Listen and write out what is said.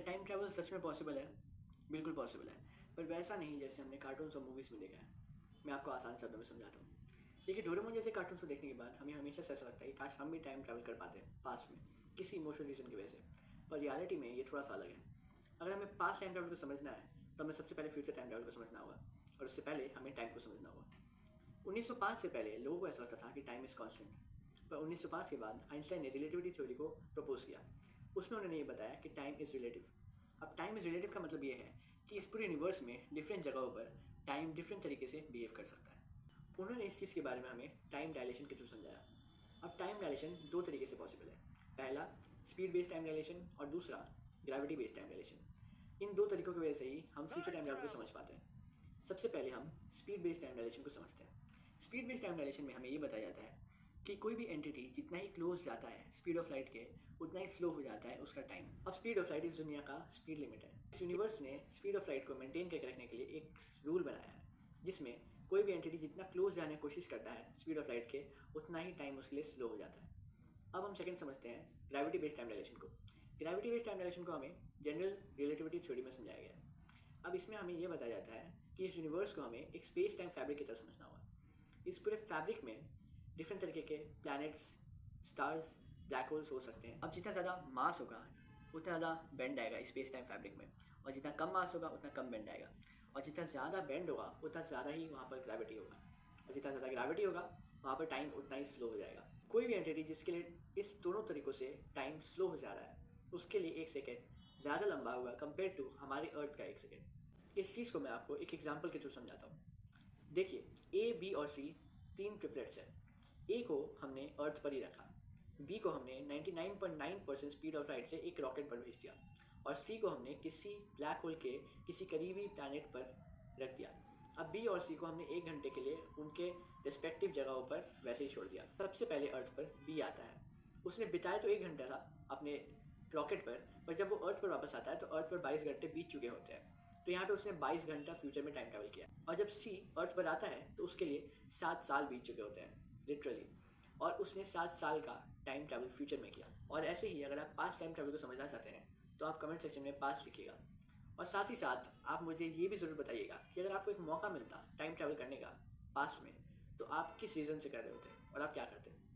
Time travel सच में possible है? बिल्कुल पॉसिबल है, पर वैसा नहीं जैसे हमने कार्टून्स और मूवीज़ में देखा है। मैं आपको आसान शब्दों में समझाता हूँ। देखिए, डोरेमोन जैसे कार्टून्स को देखने के बाद हमें हमेशा से ऐसा लगता है कि काश हम भी टाइम ट्रैवल कर पाते हैं पास्ट में, किसी इमोशनल रीज़न की वजह से। पर रियलिटी में ये थोड़ा सा अलग है। अगर हमें पास्ट टाइम ट्रैवल को समझना है, तो हमें सबसे पहले फ्यूचर टाइम ट्रैवल को समझना होगा, और उससे पहले हमें टाइम को समझना होगा। 1905 से पहले लोगों को ऐसा लगता था कि टाइम इज़ कांस्टेंट, पर 1905 के बाद आइंस्टाइन ने रिलेटिविटी थ्योरी को प्रपोज किया। उसमें उन्होंने ये बताया कि टाइम इज़ रिलेटिव। अब टाइम इज़ रिलेटिव का मतलब ये है कि इस पूरे यूनिवर्स में डिफरेंट जगहों पर टाइम डिफरेंट तरीके से बिहेव कर सकता है। उन्होंने इस चीज़ के बारे में हमें टाइम डायलेशन के थ्रू समझाया। अब टाइम डायलेशन दो तरीके से पॉसिबल है। पहला स्पीड बेस्ड टाइम डायलेशन और दूसरा ग्रेविटी बेस्ड टाइम डायलेशन। इन दो तरीकों की वजह से ही हम फ्यूचर टाइम ट्रैवल को समझ पाते हैं। सबसे पहले हम स्पीड बेस्ड टाइम डायलेशन को समझते हैं। स्पीड बेस्ड टाइम डायलेशन में हमें ये बताया जाता है कि कोई भी एंटिटी जितना ही क्लोज जाता है स्पीड ऑफ लाइट के, उतना ही स्लो हो जाता है उसका टाइम। अब स्पीड ऑफ लाइट इस दुनिया का स्पीड लिमिट है। इस यूनिवर्स ने स्पीड ऑफ लाइट को मेंटेन करके रखने के लिए एक रूल बनाया है, जिसमें कोई भी एंटिटी जितना क्लोज जाने की कोशिश करता है स्पीड ऑफ लाइट के, उतना ही टाइम उसके लिए स्लो हो जाता है। अब हम सेकंड समझते हैं ग्रेविटी बेस्ड टाइम डायलेशन को। ग्रेविटी बेस्ड टाइम डायलेशन को हमें जनरल रिलेटिविटी थ्योरी में समझाया गया है। अब इसमें हमें यह बताया जाता है कि इस यूनिवर्स को हमें एक स्पेस टाइम फैब्रिक की तरह समझना होगा। इस पूरे फैब्रिक में डिफरेंट तरीके के प्लैनेट्स, स्टार्स, ब्लैक होल्स हो सकते हैं। अब जितना ज़्यादा मास होगा उतना ज़्यादा बेंड आएगा स्पेस टाइम फैब्रिक में, और जितना कम मास होगा उतना कम बेंड आएगा, और जितना ज़्यादा बेंड होगा उतना ज़्यादा ही वहाँ पर ग्रेविटी होगा, और जितना ज़्यादा ग्रेविटी होगा वहाँ पर टाइम उतना ही स्लो हो जाएगा। कोई भी एंटिटी जिसके लिए इस दोनों तरीक़ों से टाइम स्लो हो जा रहा है, उसके लिए एक सेकेंड ज़्यादा लंबा होगा कंपेयर टू हमारे अर्थ का एक सेकेंड। इस चीज़ को मैं आपको एक एग्जाम्पल के थ्रू समझाता हूँ। देखिए, ए, बी और सी तीन ट्रिपलेट्स हैं। ए को हमने अर्थ पर ही रखा, बी को हमने 99.9% स्पीड ऑफ लाइट से एक रॉकेट पर भेज दिया, और सी को हमने किसी ब्लैक होल के किसी करीबी प्लैनेट पर रख दिया। अब बी और सी को हमने 1 घंटे के लिए उनके रिस्पेक्टिव जगहों पर वैसे ही छोड़ दिया। सबसे पहले अर्थ पर बी आता है। उसने बिताया तो 1 घंटा था अपने रॉकेट पर जब वो अर्थ पर वापस आता है तो अर्थ पर 22 घंटे बीत चुके होते हैं। तो यहाँ पे उसने 22 घंटा फ्यूचर में टाइम ट्रैवल किया। और जब सी अर्थ पर आता है तो उसके लिए 7 साल बीत चुके होते हैं लिटरली, और उसने 7 साल का टाइम ट्रैवल फ्यूचर में किया। और ऐसे ही अगर आप पास्ट टाइम ट्रैवल को समझना चाहते हैं तो आप कमेंट सेक्शन में पास्ट लिखिएगा। और साथ ही साथ आप मुझे ये भी ज़रूर बताइएगा कि अगर आपको एक मौका मिलता टाइम ट्रैवल करने का पास्ट में, तो आप किस रीज़न से कर रहे होते और आप क्या करते।